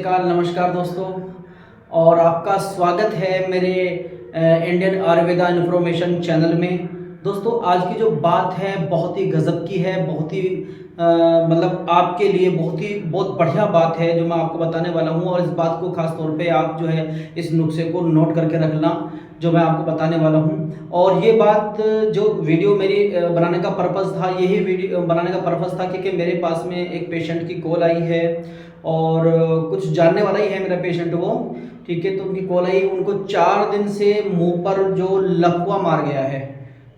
अकाल, नमस्कार दोस्तों। और आपका स्वागत है मेरे इंडियन आयुर्वेदा इन्फॉर्मेशन चैनल में। दोस्तों, आज की जो बात है बहुत ही गजब की है, बहुत ही मतलब आपके लिए बहुत बढ़िया बात है जो मैं आपको बताने वाला हूँ। और इस बात को खास तौर पे आप जो है इस नुस्खे को नोट करके रखना जो मैं आपको बताने वाला हूँ। और ये बात जो वीडियो मेरी बनाने का पर्पज़ था, यही वीडियो बनाने का पर्पज़ था क्योंकि मेरे पास में एक पेशेंट की कॉल आई है और कुछ जानने वाला ही है मेरा पेशेंट वो, ठीक है। तो उनकी कॉल आई, उनको 4 दिन से मुंह पर जो लकवा मार गया है,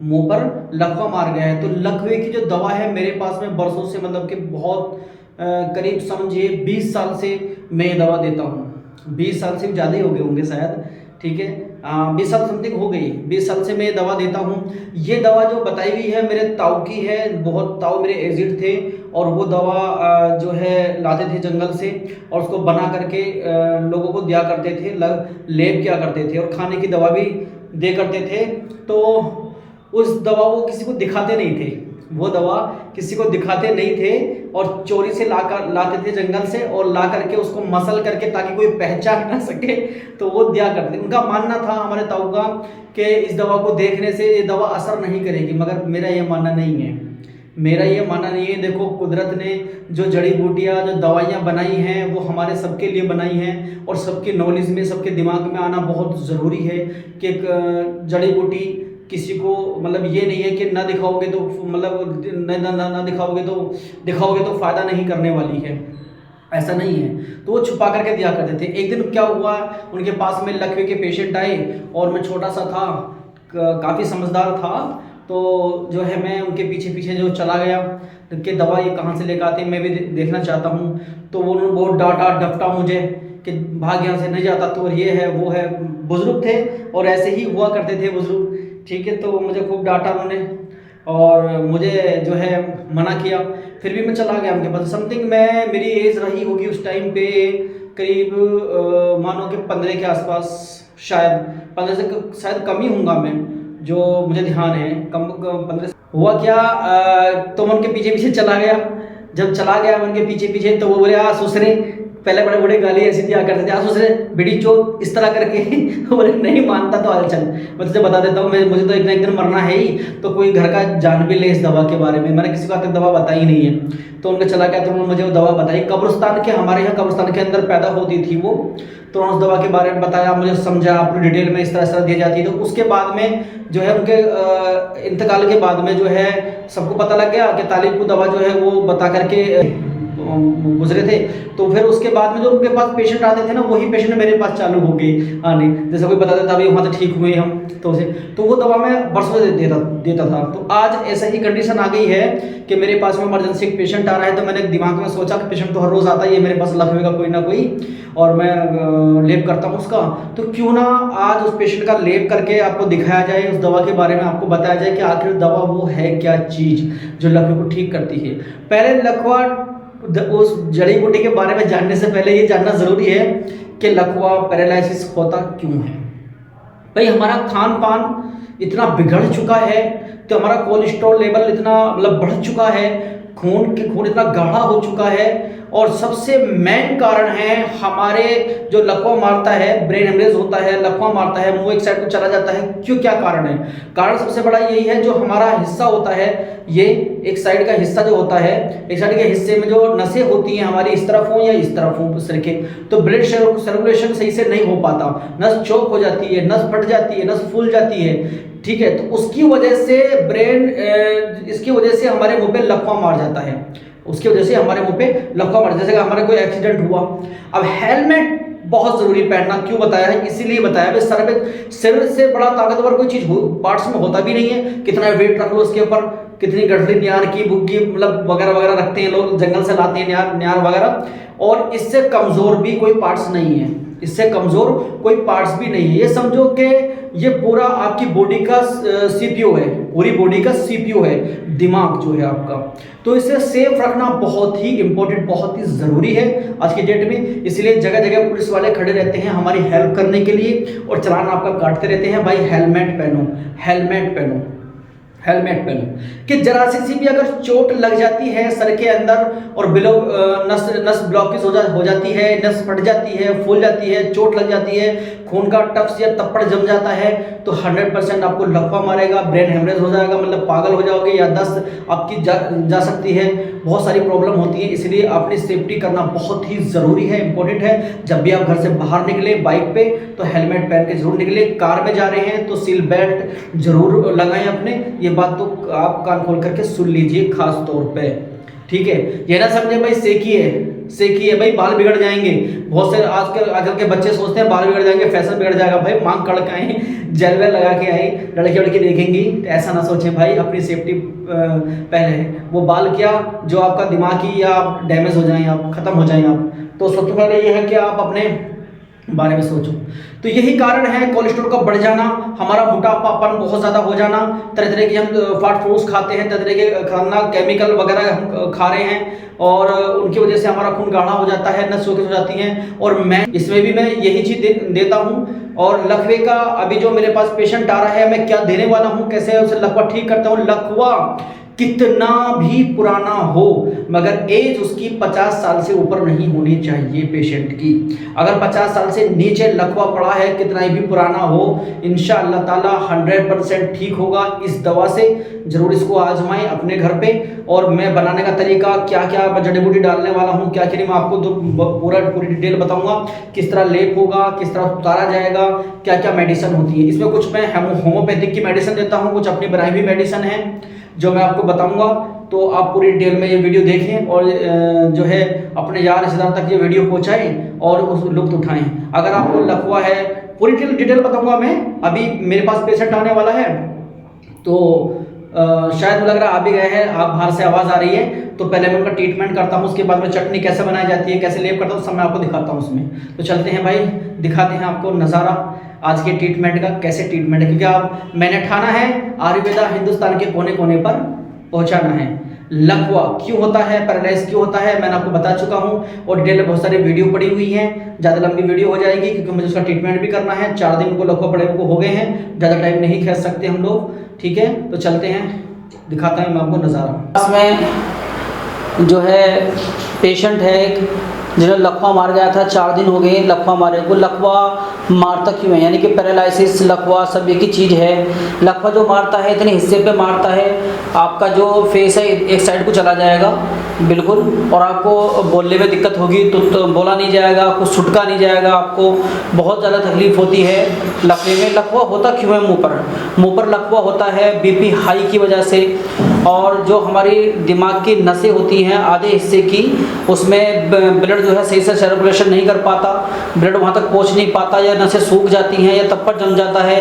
मुंह पर लकवा मार गया है। तो लकवे की जो दवा है मेरे पास में बरसों से, मतलब कि बहुत करीब समझिए 20 साल से मैं ये दवा देता हूँ। 20 साल से भी ज़्यादा ही हो गए होंगे शायद, ठीक है। 20 साल समथिंग हो गई, 20 साल से मैं ये दवा देता हूँ। ये दवा जो बताई गई है मेरे ताऊ की है, बहुत ताऊ मेरे एजिड थे और वो दवा जो है लाते थे जंगल से और उसको बना करके लोगों को दिया करते थे, लेप किया करते थे और खाने की दवा भी दे करते थे। तो उस दवा को किसी को दिखाते नहीं थे, वो दवा किसी को दिखाते नहीं थे और चोरी से लाते थे जंगल से और ला करके उसको मसल करके ताकि कोई पहचान ना सके तो वो दिया करते। उनका मानना था हमारे ताऊ का कि इस दवा को देखने से ये दवा असर नहीं करेगी, मगर मेरा ये मानना नहीं है, मेरा ये मानना नहीं है। देखो, कुदरत ने जो जड़ी बूटियाँ जो दवाइयाँ बनाई हैं वो हमारे सबके लिए बनाई हैं और सबके नॉलेज में, सबके दिमाग में आना बहुत ज़रूरी है कि जड़ी बूटी किसी को, मतलब ये नहीं है कि ना दिखाओगे तो मतलब ना दिखाओगे तो फ़ायदा नहीं करने वाली है, ऐसा नहीं है। तो वो छुपा करके दिया करते थे। एक दिन क्या हुआ, उनके पास में लकवे के पेशेंट आए और मैं छोटा सा था, काफ़ी समझदार था, तो जो है मैं उनके पीछे पीछे जो चला गया कि दवा ये कहाँ से लेकर आते हैं, मैं भी देखना चाहता हूँ। तो वो उन्होंने बहुत डांटा डपटा मुझे कि भाग यहाँ से, नहीं जाता तो, और ये है वो है। बुजुर्ग थे और ऐसे ही हुआ करते थे बुजुर्ग, ठीक है। तो मुझे खूब डांटा उन्होंने और मुझे जो है मना किया, फिर भी मैं चला गया उनके पास। समथिंग मेरी एज रही होगी उस टाइम पे करीब मानो कि 15 के आसपास, शायद 15 से शायद कम ही होऊंगा मैं, जो मुझे ध्यान है, कम 15। हुआ क्या, तो मैं उनके पीछे पीछे चला गया। जब चला गया मैं उनके पीछे पीछे, तो वो बोले आ ससुरे, पहले बड़े बड़े गाली ऐसी दिया करते थे, आ ससुरे बेटी चो, इस तरह करके। बोले नहीं मानता तो चल मैं तुझे बता देता हूँ, मुझे तो एक ना एक दिन मरना है ही, तो कोई घर का जान भी ले इस दवा के बारे में। मैंने किसी को आज तक दवा बताई नहीं है। तो उनका चला गया, तो उन्होंने मुझे वो दवा बताई, कब्रिस्तान के, हमारे यहाँ कब्रिस्तान के अंदर पैदा होती थी वो। तो उस दवा के बारे में बताया, मुझे समझा पूरी डिटेल में, इस तरह दी जाती है। तो उसके बाद में जो है उनके इंतकाल के बाद में जो है सबको पता लग गया कि तालिब को दवा जो है वो बता करके गुजरे थे। तो फिर उसके बाद में जो उनके पास पेशेंट आते थे ना, वही पेशेंट मेरे पास चालू हो गए आने। जैसे कोई बताता था अभी वहाँ से ठीक हुए हम, तो वो दवा मैं बरसों देता था। तो आज ऐसा ही कंडीशन आ गई है कि मेरे पास में इमरजेंसी पेशेंट आ रहा है, तो मैंने दिमाग में सोचा कि पेशेंट तो हर रोज़ आता ही है मेरे पास, लकवे का कोई ना कोई, और मैं लेप करता हूँ उसका, तो क्यों ना आज उस पेशेंट का लेप करके आपको दिखाया जाए, उस दवा के बारे में आपको बताया जाए कि आखिर दवा वो है क्या चीज़ जो लकवे को ठीक करती है। पहले लकवा, उस जड़ी बूटी के बारे में जानने से पहले ये जानना जरूरी है कि लकवा पैरालिसिस होता क्यों है। भाई, हमारा खान पान इतना बिगड़ चुका है, तो हमारा कोलेस्ट्रॉल लेवल इतना मतलब बढ़ चुका है, खून इतना गाढ़ा हो चुका है, और सबसे मेन कारण है हमारे जो लकवा मारता है, ब्रेन हेमरेज होता है, लकवा मारता है, मुंह एक साइड को चला जाता है। क्यों, क्या कारण है? कारण सबसे बड़ा यही है, जो हमारा हिस्सा होता है, ये एक साइड का हिस्सा जो होता है, एक साइड के हिस्से में जो नसें होती हैं हमारी, इस तरफ हो या इस तरफ हो उस तरह के, तो ब्लड सर्कुलेशन सही से नहीं हो पाता, नस चौक हो जाती है, नस फट जाती है, नस फूल जाती है, ठीक है। तो उसकी वजह से इसकी वजह से हमारे मुंह पे लकवा मार जाता है, उसकी वजह से हमारे मुंह पे लकवा मार, जैसे कि हमारे कोई एक्सीडेंट हुआ। अब हेलमेट बहुत जरूरी पहनना क्यों बताया है, इसीलिए बताया है। शरीर से बड़ा ताकतवर कोई चीज पार्ट्स में होता भी नहीं है, कितना वेट रख लो उसके ऊपर, कितनी गठरी न्यार की बुग्गी मतलब वगैरह वगैरह रखते हैं लोग, जंगल से लाते हैं न्यार वगैरह, और इससे कमजोर भी कोई पार्ट्स नहीं है, इससे कमजोर कोई पार्ट्स भी नहीं है। ये समझो कि ये पूरा आपकी बॉडी का सीपीयू है, पूरी बॉडी का सीपीयू है, दिमाग जो है आपका। तो इसे सेफ रखना बहुत ही इंपॉर्टेंट, बहुत ही जरूरी है आज की डेट में। इसलिए जगह जगह पुलिस वाले खड़े रहते हैं हमारी हेल्प करने के लिए, और चालान आपका काटते रहते हैं, भाई हेलमेट पहनो, हेलमेट पहनो, हेलमेट पहनो कि जरा सी भी अगर चोट लग जाती है सर के अंदर और बिलो नस ब्लॉकेज हो जाती है, नस फट जाती है, फूल जाती है, चोट लग जाती है, खून का टफ्स या तप्पड़ जम जाता है तो 100% आपको लकवा मारेगा, ब्रेन हेमरेज हो जाएगा, मतलब पागल हो जाओगे या दस्त आपकी जा सकती है, बहुत सारी प्रॉब्लम होती है। इसलिए अपनी सेफ्टी करना बहुत ही ज़रूरी है, इंपॉर्टेंट है। जब भी आप घर से बाहर निकले बाइक पे तो हेलमेट पहन के जरूर निकले, कार में जा रहे हैं तो सील बेल्ट जरूर लगाएं अपने, ये बात तो आप कान खोल करके सुन लीजिए खास तौर पे, ठीक है। ये ना समझे भाई सेकी है भाई, बाल बिगड़ जाएंगे। बहुत से आजकल के बच्चे सोचते हैं बाल बिगड़ जाएंगे, फैशन बिगड़ जाएगा। भाई मांग कड़क आए, जेल वेल लगा के आई, लड़की देखेंगी तो ऐसा ना सोचें भाई, अपनी सेफ्टी पहले। वो बाल क्या, जो आपका दिमाग ही या डैमेज हो जाए, आप खत्म हो जाए आप, तो सबसे पहले ये है कि आप अपने बारे में सोचो। तो यही कारण है कोलेस्ट्रॉल का बढ़ जाना, हमारा मोटापापन बहुत ज़्यादा हो जाना, तरह तरह के हम फास्ट फूड्स खाते हैं, तरह तरह के खाना केमिकल वगैरह हम खा रहे हैं और उनकी वजह से हमारा खून गाढ़ा हो जाता है, नस हो जाती हैं। और मैं इसमें भी मैं यही चीज़ देता हूँ। और लकवे का अभी जो मेरे पास पेशेंट आ रहा है, मैं क्या देने वाला हूँ, कैसे उसे लकवा ठीक करता हूँ। लकवा कितना भी पुराना हो मगर एज उसकी 50 साल से ऊपर नहीं होनी चाहिए पेशेंट की। अगर 50 साल से नीचे लकवा पड़ा है, कितना ही भी पुराना हो, इंशाअल्लाह ताला 100% ठीक होगा इस दवा से। जरूर इसको आजमाएं अपने घर पे। और मैं बनाने का तरीका, क्या क्या जड़ी बूटी डालने वाला हूँ, क्या क्या, मैं आपको पूरी डिटेल बताऊंगा। किस तरह लेप होगा, किस तरह उतारा जाएगा, क्या क्या मेडिसिन होती है इसमें। कुछ मैं होम्योपैथिक की मेडिसिन देता हूँ, कुछ अपनी बनाई हुई मेडिसिन है जो मैं आपको बताऊंगा। तो आप पूरी डिटेल में ये वीडियो देखें और जो है अपने यार रिश्तेदार तक ये वीडियो पहुंचाएं और उस लुत्फ उठाएं। अगर आपको लकवा है, पूरी डिटेल बताऊंगा मैं। अभी मेरे पास पेशेंट आने वाला है तो शायद लग रहा है आप भी गए हैं, आप बाहर से आवाज़ आ रही है, तो पहले मैं उनका ट्रीटमेंट करता हूँ, उसके बाद में चटनी कैसे बनाई जाती है, कैसे लेप करता हूँ, सब मैं आपको दिखाता हूँ उसमें। तो चलते हैं भाई, दिखाते हैं आपको नज़ारा आज के ट्रीटमेंट का, कैसे ट्रीटमेंट है। क्योंकि मैंने ठाना है आयुर्वेदा हिंदुस्तान के कोने कोने पर पहुँचाना है। लकवा क्यों होता है, पैरालाइज क्यों होता है, मैंने आपको बता चुका हूँ और डिटेल में बहुत सारी वीडियो पड़ी हुई हैं। ज़्यादा लंबी वीडियो हो जाएगी क्योंकि मुझे उसका ट्रीटमेंट भी करना है। 4 दिन को लकवा पड़े को हो गए हैं, ज़्यादा टाइम नहीं खींच सकते हम लोग, ठीक है। तो चलते हैं, दिखाता हूँ मैं आपको नज़ारा। इसमें जो है पेशेंट है एक, जिन्हें लकवा मार गया था, 4 दिन हो गए लकवा मारे को। लकवा मारता क्यों है, यानी कि पैरालिसिस लकवा सब एक ही चीज़ है। लकवा जो मारता है इतने हिस्से पे मारता है, आपका जो फेस है एक साइड को चला जाएगा बिल्कुल, और आपको बोलने में दिक्कत होगी, तो बोला नहीं जाएगा, कुछ छुटका नहीं जाएगा, आपको बहुत ज़्यादा तकलीफ होती है लकवे में। लकवा होता क्यों है मुँह पर लकवा होता है बीपी हाई की वजह से, और जो हमारी दिमाग की नसें होती हैं आधे हिस्से की, उसमें ब्लड जो है सही से सर्कुलेशन नहीं कर पाता, ब्लड वहाँ तक पहुँच नहीं पाता, या नसें सूख जाती हैं, या तप्पड़ जम जाता है,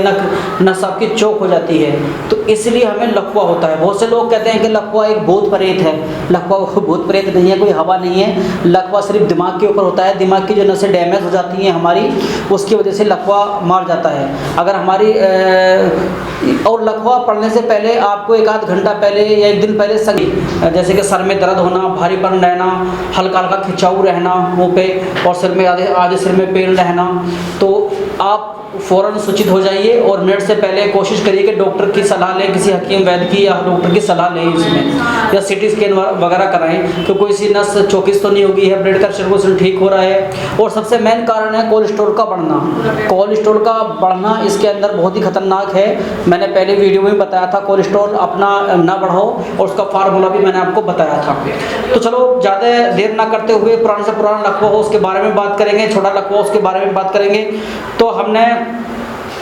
नस आपकी चौक हो जाती है, तो इसलिए हमें लकवा होता है। बहुत से लोग कहते हैं कि लकवा एक भूत प्रेत है। लकवा भूत प्रेत नहीं है, कोई हवा नहीं है। लकवा सिर्फ दिमाग के ऊपर होता है, दिमाग की जो नसें डैमेज हो जाती हैं हमारी, उसकी वजह से लकवा मार जाता है। अगर हमारी और लकवा पड़ने से पहले आपको 1 आध घंटा पहले या 1 दिन पहले सही, जैसे कि सर में दर्द होना, भारीपन रहना, हल्का हल्का खिंचाव रहना मुंह पे, और सिर में आधे सिर में पेन रहना, तो आप फ़ौरन सूचित हो जाइए और मिनट से पहले कोशिश करिए कि डॉक्टर की सलाह लें, किसी हकीम वैद्य की या डॉक्टर की सलाह लें इसमें, या सीटी स्कैन वगैरह कराएं कि कोई सी नस चौकिस तो नहीं होगी है, ब्लड का सर्कुलेशन ठीक हो रहा है। और सबसे मेन कारण है कोलेस्ट्रॉल का बढ़ना। कोलेस्ट्रॉल का बढ़ना इसके अंदर बहुत ही खतरनाक है। मैंने पहले वीडियो में बताया था कोलेस्ट्रॉल अपना ना बढ़ाओ, और उसका फार्मूला भी मैंने आपको बताया था। तो चलो ज़्यादा देर ना करते हुए पुराने से पुराना लकवा हो उसके बारे में बात करेंगे, छोटा लकवा उसके बारे में बात करेंगे। तो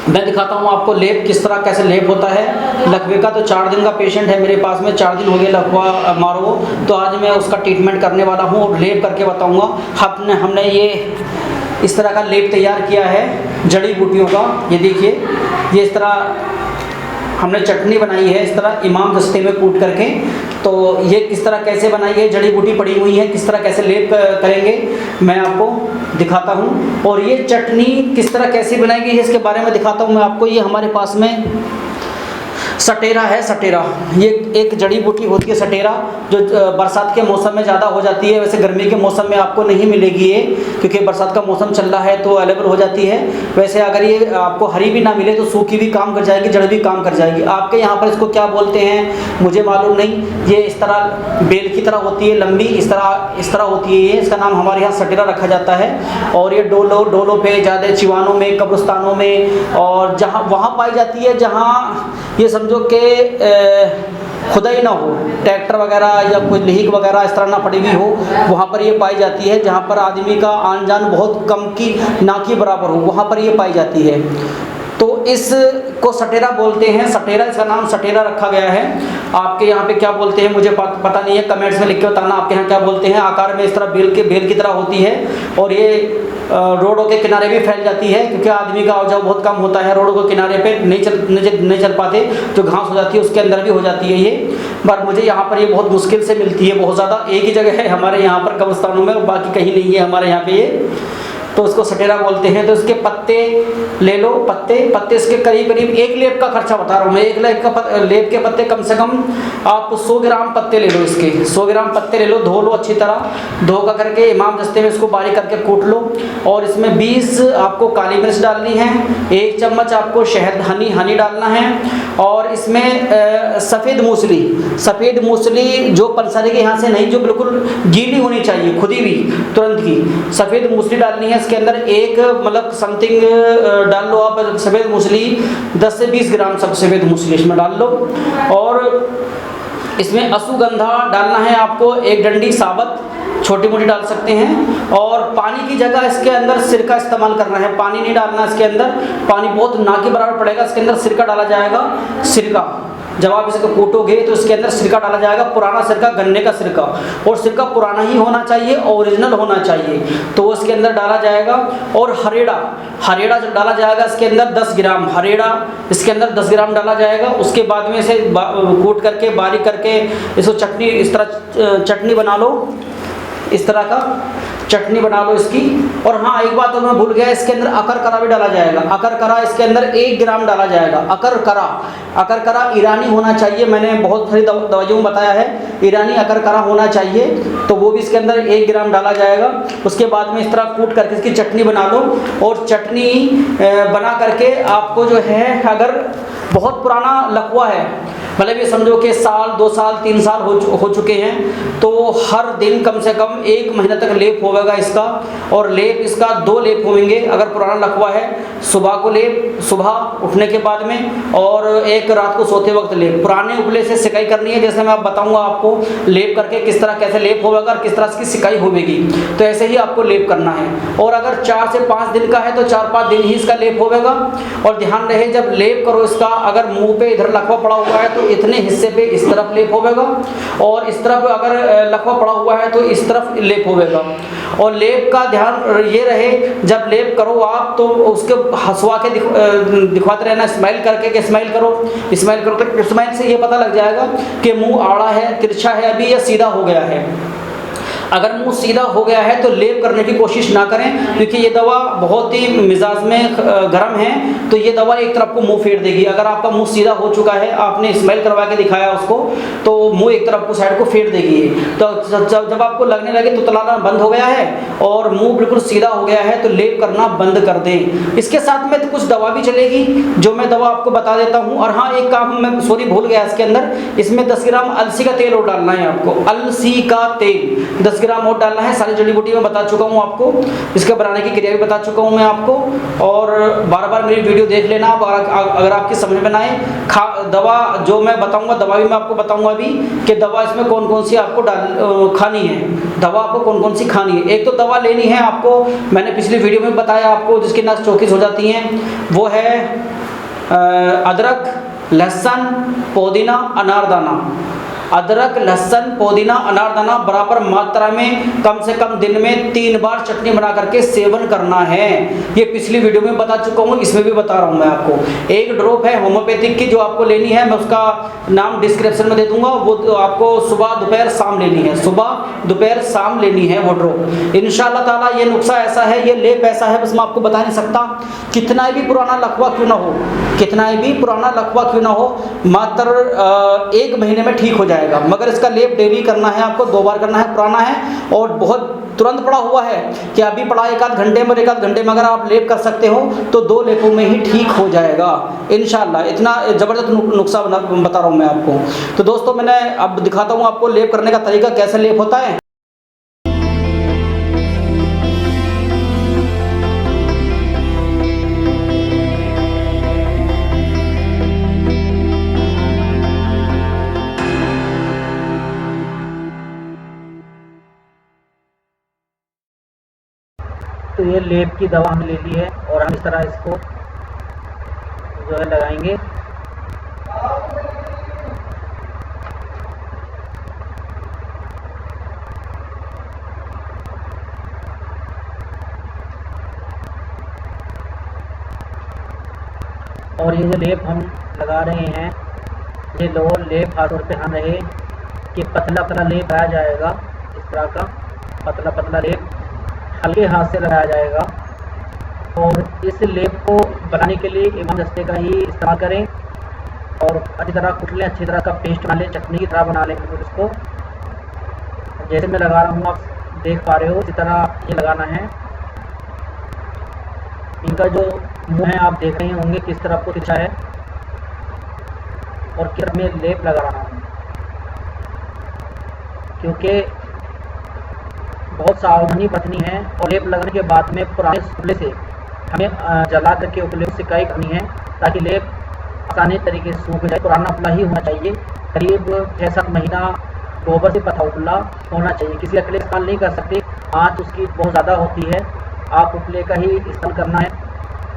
मैं दिखाता हूँ आपको लेप किस तरह कैसे लेप होता है लकवे का। तो 4 दिन का पेशेंट है मेरे पास में, 4 दिन हो गए लकवा मारो, तो आज मैं उसका ट्रीटमेंट करने वाला हूँ और लेप करके बताऊँगा। हमने ये इस तरह का लेप तैयार किया है जड़ी बूटियों का। ये देखिए, ये इस तरह हमने चटनी बनाई है, इस तरह इमाम दस्ते में कूट करके। तो ये किस तरह कैसे बनाई है, जड़ी बूटी पड़ी हुई है, किस तरह कैसे लेप करेंगे मैं आपको दिखाता हूँ। और ये चटनी किस तरह कैसे बनाई गई है इसके बारे में दिखाता हूँ मैं आपको। ये हमारे पास में सटेरा है। सटेरा ये एक जड़ी बूटी होती है सटेरा, जो बरसात के मौसम में ज़्यादा हो जाती है। वैसे गर्मी के मौसम में आपको नहीं मिलेगी ये, क्योंकि बरसात का मौसम चल रहा है तो अवेलेबल हो जाती है। वैसे अगर ये आपको हरी भी ना मिले तो सूखी भी काम कर जाएगी, जड़ भी काम कर जाएगी। आपके यहाँ पर इसको क्या बोलते हैं मुझे मालूम नहीं। ये इस तरह बेल की तरह होती है, लंबी इस तरह होती है। ये इसका नाम हमारे यहाँ सटेरा रखा जाता है। और ये डोलों पे ज़्यादा चिवानों में, कब्रिस्तानों में और जहाँ वहाँ पाई जाती है जहाँ ये समझो कि खुदाई ना हो, ट्रैक्टर वगैरह या कोई लीक वगैरह इस तरह ना पड़ी हुई हो, वहाँ पर ये पाई जाती है। जहाँ पर आदमी का आन जान बहुत कम की ना के बराबर हो, वहाँ पर ये पाई जाती है। तो इसको सटेरा बोलते हैं। सटेरा, इसका नाम सटेरा रखा गया है। आपके यहाँ पे क्या बोलते हैं मुझे पता नहीं है, कमेंट्स में लिख के बताना आपके यहाँ क्या बोलते हैं। आकार में इस तरह बेल की तरह होती है और ये रोडों के किनारे भी फैल जाती है, क्योंकि आदमी का आवाजाव बहुत कम होता है। रोडों के किनारे पे नहीं चल पाते, जो घास हो जाती है उसके अंदर भी हो जाती है ये। पर मुझे यहाँ पर ये बहुत मुश्किल से मिलती है, बहुत ज़्यादा एक ही जगह है हमारे यहाँ पर कब्रिस्तानों में, बाकी कहीं नहीं है हमारे यहाँ पे ये। तो उसको सटेरा बोलते हैं। तो इसके पत्ते ले लो, पत्ते इसके करीब 1 लेप का खर्चा बता रहा हूँ मैं। 1 लेप के पत्ते कम से कम आप 100 ग्राम पत्ते ले लो इसके। 100 ग्राम पत्ते ले लो, धो लो अच्छी तरह। धो कर करके इमाम दस्ते में इसको बारीक करके कूट लो। और इसमें 20 आपको काली मिर्च डालनी है, 1 चम्मच आपको शहद हनी डालना है। और इसमें सफ़ेद मूसली जो पंसारी के यहाँ से नहीं, जो बिल्कुल गीली होनी चाहिए, खुदी हुई तुरंत की सफ़ेद मूसली डालनी है। इसके अंदर एक मतलब समथिंग डाल लो आप सफ़ेद मूसली, 10 से 20 ग्राम सब सफ़ेद मूसली इसमें डाल लो। और इसमें अश्वगंधा डालना है आपको, 1 डंडी साबत, छोटी मोटी डाल सकते हैं। और पानी की जगह इसके अंदर सिरका इस्तेमाल करना है, पानी नहीं डालना इसके अंदर। पानी बहुत ना के बराबर पड़ेगा, इसके अंदर सिरका डाला जाएगा। सिरका जब आप इसको कूटोगे तो इसके अंदर सिरका डाला जाएगा, पुराना सिरका, गन्ने का सिरका। और सिरका पुराना ही होना चाहिए, ओरिजिनल होना चाहिए, तो इसके अंदर डाला जाएगा। और हरेड़ा जब डाला जाएगा इसके अंदर 10 ग्राम हरेड़ा इसके अंदर 10 ग्राम डाला जाएगा। उसके बाद में इसे कूट करके बारीक करके इसको चटनी, इस तरह चटनी बना लो, इस तरह का चटनी बना लो इसकी। और हाँ, एक बात और मैं भूल गया, इसके अंदर अकरकरा भी डाला जाएगा। अकरकरा इसके अंदर 1 ग्राम डाला जाएगा। अकरकरा ईरानी होना चाहिए, मैंने बहुत सारी दवाइयों में बताया है, ईरानी अकरकरा होना चाहिए, तो वो भी इसके अंदर 1 ग्राम डाला जाएगा। उसके बाद में इस तरह कूट करके इसकी चटनी बना लो। और चटनी बना करके आपको जो है, अगर बहुत पुराना लकवा है, मतलब ये समझो कि 1 साल 2 साल 3 साल हो चुके हैं, तो हर दिन कम से कम 1 महीना तक लेप होगा इसका। और लेप इसका 2 लेप होंगे अगर पुराना लकवा है। सुबह को लेप, सुबह उठने के बाद में, और एक रात को सोते वक्त लेप। पुराने उपले से सिकाई करनी है, जैसे मैं बताऊंगा आपको लेप करके किस तरह कैसे लेप होगा और किस तरह इसकी सिकाई होगी, तो ऐसे ही आपको लेप करना है। और अगर 4 से 5 दिन का है तो 4-5 दिन ही इसका लेप होगा। और ध्यान रहे जब लेप करो इसका, अगर मुंह पे इधर लकवा पड़ा हुआ है तो इतने हिस्से पे इस तरफ लेप होगा, और इस तरफ अगर लकवा पड़ा हुआ है तो इस तरफ लेप होगा। और लेप का ध्यान ये रहे, जब लेप करो आप तो उसके हंसवा के दिखवाते रहना, स्माइल करके कि स्माइल करो। तो स्माइल से ये पता लग जाएगा कि मुंह आड़ा है, तिरछा है अभी, या सीधा हो गया है। अगर मुंह सीधा हो गया है तो लेप करने की कोशिश ना करें, क्योंकि ये दवा बहुत ही मिजाज में गर्म है, तो ये दवा एक तरफ को मुंह फेर देगी। अगर आपका मुंह सीधा हो चुका है, आपने स्मेल करवा के दिखाया उसको, तो मुंह एक तरफ को साइड को फेर देगी। तो जब आपको लगने लगे तो तलाना बंद हो गया है और मुंह बिल्कुल सीधा हो गया है, तो लेप करना बंद कर दें। इसके साथ में तो कुछ दवा भी चलेगी, जो मैं दवा आपको बता देता हूँ। और हाँ, एक काम मैं भूल गया, इसके अंदर इसमें 10 ग्राम अलसी का तेल और डालना है आपको। अलसी का तेल 10 ग्राम और डालना है। सारी जड़ी बूटी में बता चुका हूँ आपको, इसके बनाने की क्रिया भी बता चुका हूँ मैं आपको। और बार बार मेरी वीडियो देख लेना आप, अगर आपकी समझ में ना आए। दवा जो मैं बताऊंगा, दवा भी मैं आपको बताऊंगा अभी कि दवा इसमें कौन कौन सी आपको खानी है। दवा आपको कौन कौन सी खानी है, एक तो दवा लेनी है आपको, मैंने पिछली वीडियो में बताया आपको, जिसकी नस चौकीस हो जाती हैं, वो है अदरक, लहसुन, पुदीना, अनारदाना। अदरक, लहसुन, पुदीना, अनारदाना बराबर मात्रा में कम से कम दिन में 3 बार चटनी बना करके सेवन करना है। ये पिछली वीडियो में बता चुका हूँ, इसमें भी बता रहा हूँ मैं आपको। एक ड्रॉप है होम्योपैथिक की जो आपको लेनी है, मैं उसका नाम डिस्क्रिप्शन में दे दूंगा। वो आपको सुबह दोपहर शाम लेनी है, सुबह दोपहर शाम लेनी है वो ड्रॉप। इंशाअल्लाह ताला ये नुस्खा ऐसा है, ये लेप ऐसा है, बस मैं आपको बता नहीं सकता। कितना भी पुराना लकवा क्यों ना हो, कितना भी पुराना लकवा क्यों ना हो, मात्र 1 महीने में ठीक हो जाएगा। जाएगा। मगर इसका लेप डेली करना है, आपको 2 बार करना है, पुराना है और बहुत तुरंत पड़ा हुआ है कि अभी पड़ा एक आध घंटे में, एक आध घंटे में अगर आप लेप कर सकते हो तो 2 लेपों में ही ठीक हो जाएगा इंशाल्लाह। इतना ज़बरदस्त नुस्खा बता रहा हूँ मैं आपको। तो दोस्तों मैंने अब दिखाता हूँ आपको लेप करने का तरीका, कैसे लेप होता है। तो ये लेप की दवा हमने ले ली है और हम इस तरह इसको जो है लगाएंगे। और ये जो लेप हम लगा रहे हैं, ये लो लेप हाथों पे ध्यान रहे कि पतला पतला लेप आया जाएगा, इस तरह का पतला पतला लेप हल्के हाथ से लगाया जाएगा। और इस लेप को बनाने के लिए इमाम दस्ते का ही इस्तेमाल करें और अच्छी तरह कुट लें, अच्छी तरह का पेस्ट बना लें, चटनी की तरह बना लें बिल्कुल इसको। जैसे मैं लगा रहा हूँ आप देख पा रहे हो, इसी तरह ये लगाना है। इनका जो मुंह है आप देख रहे होंगे किस तरह को तिरछा है और किस में लेप लगा रहा हूँ, क्योंकि बहुत सावधानी बरतनी है। और लेप लगने के बाद में पुराने उपले से हमें जला करके उपले से सिकाई करनी है ताकि लेप आसानी तरीके से सूख जाए। पुराना उपला ही होना चाहिए, करीब 6-7 महीना गोबर से पता उपला होना चाहिए। किसी अकेले इस्तेमाल नहीं कर सकते, आँच उसकी बहुत ज़्यादा होती है। आप उपले का ही इस्तेमाल करना है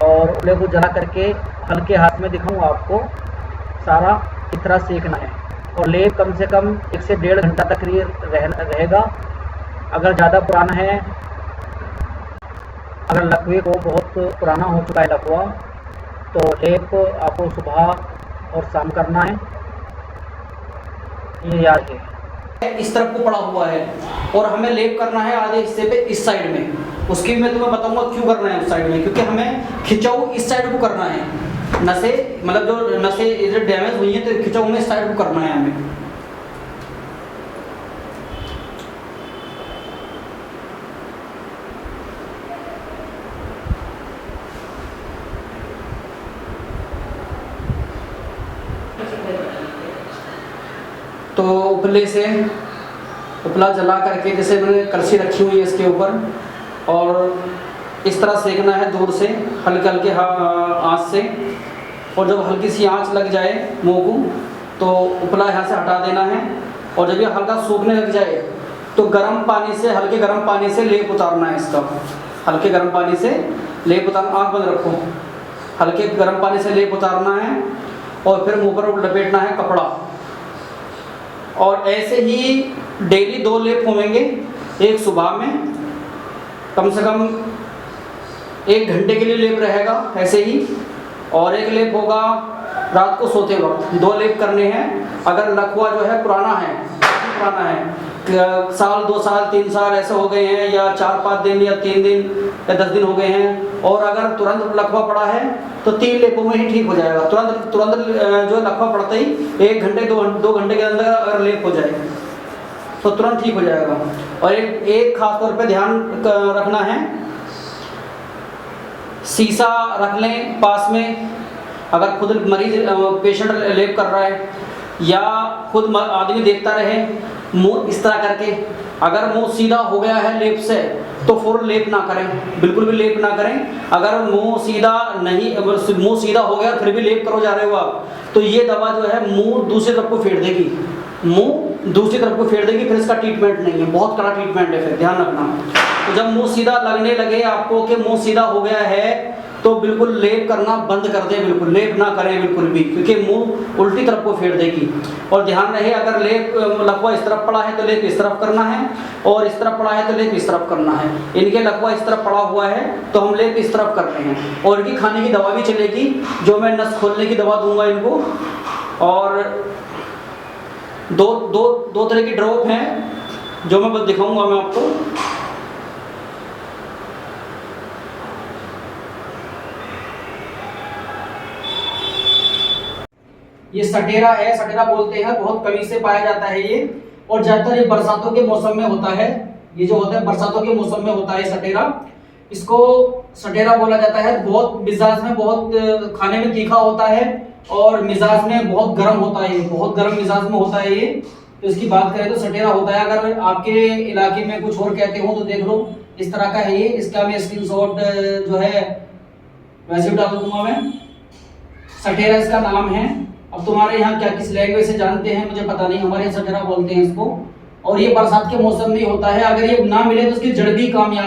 और उपले को जला करके हल्के हाथ में दिखाऊंगा आपको, सारा इस तरह सेकना है। और लेप कम से कम 1 से 1.5 घंटा तक ये रहेगा। अगर ज़्यादा पुराना है, अगर लकवे को बहुत पुराना हो चुका है लकवा, तो लेप आपको सुबह और शाम करना है, ये याद है। इस तरफ को पड़ा हुआ है और हमें लेप करना है आधे हिस्से पे इस साइड में। उसकी भी मैं तुम्हें बताऊंगा क्यों करना है उस साइड में, क्योंकि हमें खिंचाव इस साइड को करना है। नसें मतलब जो नसें जो डैमेज हुई हैं तो खिंचाव में इस साइड को करना है हमें। तो उपले से उपला जला करके, जैसे मैंने कलछी रखी हुई है इसके ऊपर, और इस तरह सेकना है दूर से हल्के हल्के आँच से। और जब हल्की सी आँच लग जाए मुँह को तो उपला यहाँ से हटा देना है। और जब ये हल्का सूखने लग जाए तो गर्म पानी से, हल्के गर्म पानी से लेप उतारना है इसका। हल्के गर्म पानी से लेप उतारना, आँख बंद रखो, हल्के गर्म पानी से लेप उतारना है और फिर मुँह पर लपेटना है कपड़ा। और ऐसे ही डेली 2 लेप होंगे, एक सुबह में कम से कम 1 घंटे के लिए लेप रहेगा ऐसे ही, और एक लेप होगा रात को सोते वक्त। 2 लेप करने हैं। अगर लकवा जो है पुराना है, साल 2 साल 3 साल ऐसे हो गए हैं, या 4-5 दिन या 3 दिन या 10 दिन हो गए हैं, और अगर तुरंत लकवा पड़ा है तो 3 लेपों में ही ठीक हो जाएगा। तुरंत जो लकवा पड़ते ही 1 घंटे 2 घंटे के अंदर अगर लेप हो जाए तो तुरंत ठीक हो जाएगा। और एक खास तौर पे ध्यान रखना है, शीशा रख लें पास में। अगर खुद मरीज पेशेंट लेप कर रहा है या खुद आदमी देखता रहे, मुंह इस तरह करके, अगर मुंह सीधा हो गया है लेप से तो फौरन लेप ना करें, बिल्कुल भी लेप ना करें। अगर मुंह सीधा नहीं, अगर मुंह सीधा हो गया फिर भी लेप करो जा रहे हो आप, तो ये दवा जो है मुंह दूसरी तरफ को फेर देगी, मुंह दूसरी तरफ को फेर देगी। फिर इसका ट्रीटमेंट नहीं है, बहुत कड़ा ट्रीटमेंट है, फिर ध्यान रखना। तो जब मुंह सीधा लगने लगे आपको कि मुंह सीधा हो गया है तो बिल्कुल लेप करना बंद कर दें, बिल्कुल लेप ना करें बिल्कुल भी, क्योंकि मुंह उल्टी तरफ को फेर देगी। और ध्यान रहे, अगर लेप लकवा इस तरफ पड़ा है तो लेप इस तरफ करना है, और इस तरफ पड़ा है तो लेप इस तरफ करना है। इनके लकवा इस तरफ पड़ा हुआ है तो हम लेप इस तरफ कर रहे हैं। और इनकी खाने की दवा भी चलेगी, जो मैं नस खोलने की दवा दूंगा इनको। और दो तरह की ड्रॉप हैं जो मैं बस दिखाऊंगा मैं आपको। ये सटेरा है, सटेरा बोलते हैं, बहुत कमी से पाया जाता है ये, और ज्यादातर ये बरसातों के मौसम में होता है। ये जो होता है बरसातों के मौसम में होता है सटेरा, इसको सटेरा बोला जाता है। बहुत मिजाज में, बहुत खाने में तीखा होता है और मिजाज में बहुत गर्म होता है, बहुत गर्म मिजाज में होता है ये। तो इसकी बात करें तो सटेरा होता है। अगर आपके इलाके में कुछ और कहते हो तो देख लो, इस तरह का है ये। इसका मैं स्क्रीनशॉट जो है वैसे भी डाल दूंगा मैं। सटेरा इसका नाम है। अब तुम्हारे यहाँ क्या किस लैंग्वेज से जानते हैं मुझे पता नहीं, हमारे यहाँ सटेरा बोलते हैं इसको। और ये बरसात के मौसम में होता है। अगर ये ना मिले तो इसकी जड़ भी कामयाब